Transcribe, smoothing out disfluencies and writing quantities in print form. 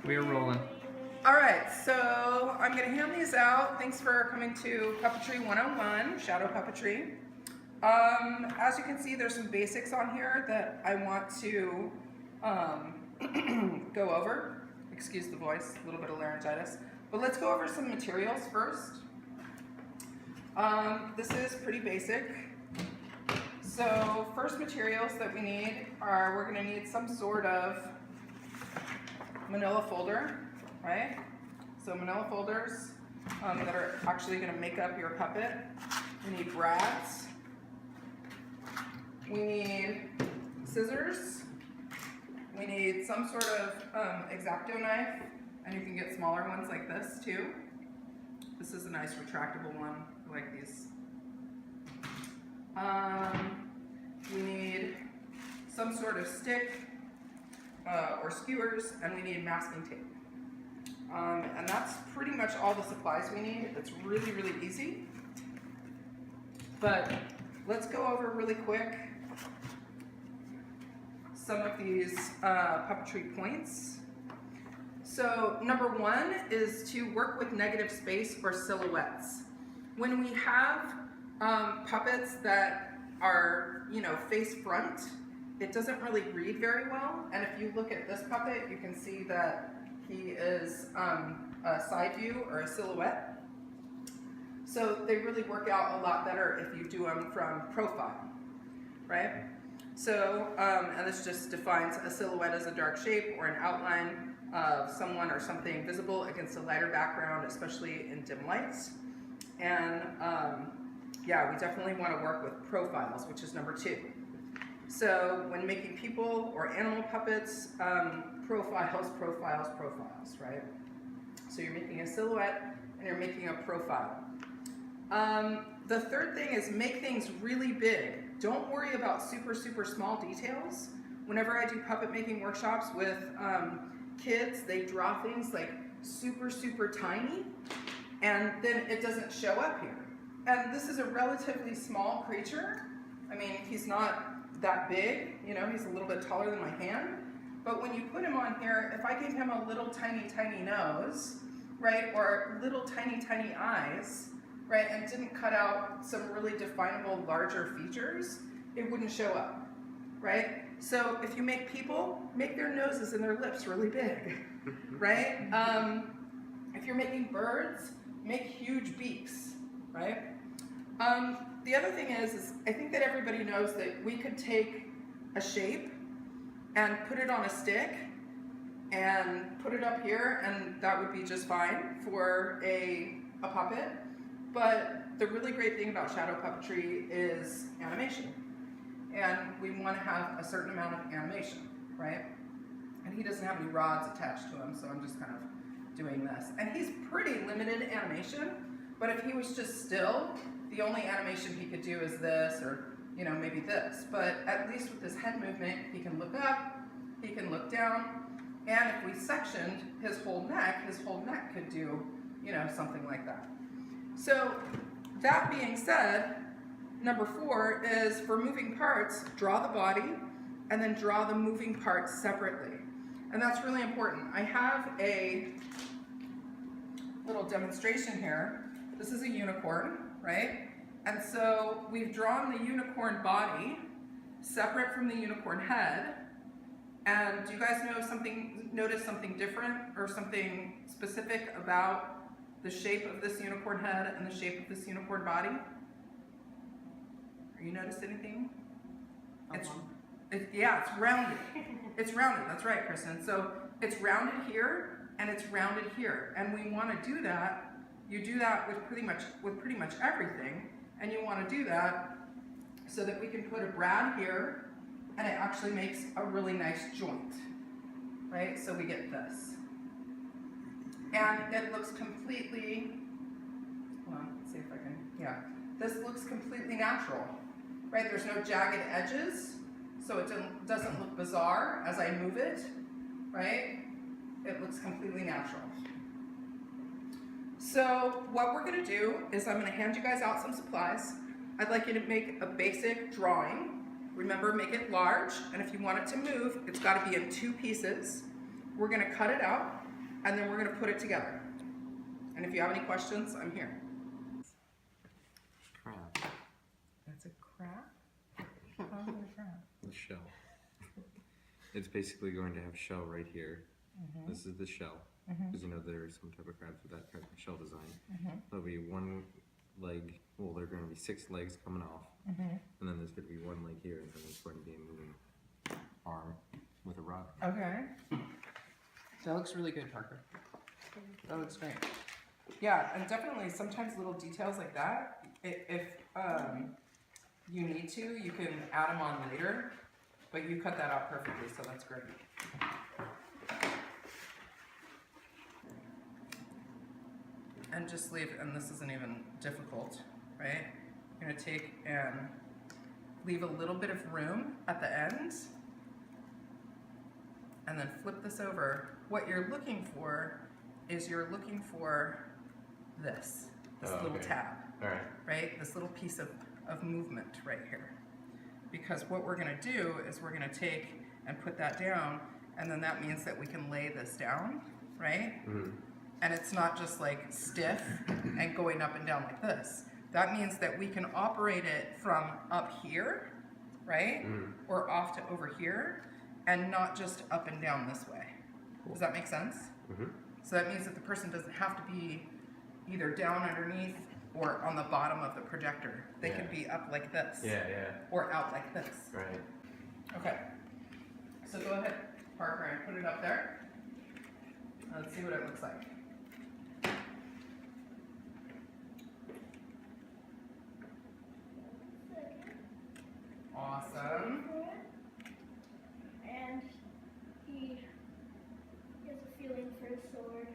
We are rolling. All right, so I'm going to hand these out. Thanks for coming to Puppetry 101, Shadow Puppetry. As you can see, there's some basics on here that I want to go over. Excuse the voice, a little bit of laryngitis. But let's go over some materials first. This is pretty basic. So first materials that we need are, we're going to need some sort of manila folder, right? So manila folders that are actually going to make up your puppet. We need brads. We need scissors. We need some sort of X-Acto knife, and you can get smaller ones like this too. This is a nice retractable one. I like these. We need some sort of stick or skewers, and we need masking tape. And that's pretty much all the supplies we need. It's really, really easy. But let's go over really quick some of these puppetry points. So number one is to work with negative space or silhouettes. When we have puppets that are, face front, it doesn't really read very well. And if you look at this puppet, you can see that he is a side view or a silhouette. So they really work out a lot better if you do them from profile, right? So, and this just defines a silhouette as a dark shape or an outline of someone or something visible against a lighter background, especially in dim lights. And yeah, we definitely want to work with profiles, which is number two. So when making people or animal puppets, profiles, right? So you're making a silhouette and you're making a profile. The third thing is make things really big. Don't worry about super, super small details. Whenever I do puppet making workshops with kids, they draw things like super, super tiny, and then it doesn't show up here. And this is a relatively small creature. I mean, he's not that big, he's a little bit taller than my hand. But when you put him on here, if I gave him a little tiny, tiny nose, right, or little tiny, tiny eyes, right, and didn't cut out some really definable larger features, it wouldn't show up, right? So if you make people, make their noses and their lips really big, right? If you're making birds, make huge beaks, right? The other thing is I think that everybody knows that we could take a shape and put it on a stick and put it up here, and that would be just fine for a puppet. But the really great thing about shadow puppetry is animation. And we want to have a certain amount of animation, right? And he doesn't have any rods attached to him, so I'm just kind of doing this. And he's pretty limited animation, but if he was just still, the only animation he could do is this, or maybe this. But at least with his head movement, he can look up, he can look down, and if we sectioned his whole neck could do, something like that. So that being said, number 4 is for moving parts, draw the body and then draw the moving parts separately. And that's really important. I have a little demonstration here. This is a unicorn, right? And so we've drawn the unicorn body separate from the unicorn head. And do you guys notice something different or something specific about the shape of this unicorn head and the shape of this unicorn body? Are you noticed anything? Yeah, it's rounded. It's rounded, that's right, Kristen. So it's rounded here and it's rounded here. And we want to do that. You do that with pretty much everything. And you want to do that so that we can put a brad here and it actually makes a really nice joint, right? So we get this. And it looks completely, well, let's see if I can, yeah. This looks completely natural, right? There's no jagged edges, so it doesn't look bizarre as I move it, right? It looks completely natural. So what we're going to do is I'm going to hand you guys out some supplies. I'd like you to make a basic drawing. Remember, make it large, and if you want it to move, it's got to be in 2 pieces. We're going to cut it out, and then we're going to put it together. And if you have any questions, I'm here. Crab. That's a crab? How's it a crab? The shell. It's basically going to have shell right here. This is the shell. Because you know there's some type of crabs with that type of shell design. There'll be one leg, well, there are going to be 6 legs coming off. And then there's going to be one leg here, and then there's going to be a moving arm with a rod. Okay. That looks really good, Parker. That looks great. Yeah, and definitely sometimes little details like that, if you need to, you can add them on later, but you cut that out perfectly, so that's great. And just leave, and this isn't even difficult, right? You're gonna take and leave a little bit of room at the end, and then flip this over. What you're looking for is you're looking for this little tab, right? This little piece of movement right here. Because what we're gonna do is we're gonna take and put that down, and then that means that we can lay this down, right? And it's not just like stiff and going up and down like this. That means that we can operate it from up here, right? Or off to over here, and not just up and down this way. Does that make sense? So that means that the person doesn't have to be either down underneath or on the bottom of the projector. They could be up like this. Or out like this. Right. Okay. So go ahead, Parker, and put it up there. Let's see what it looks like. Awesome. And he has a feeling for a sword.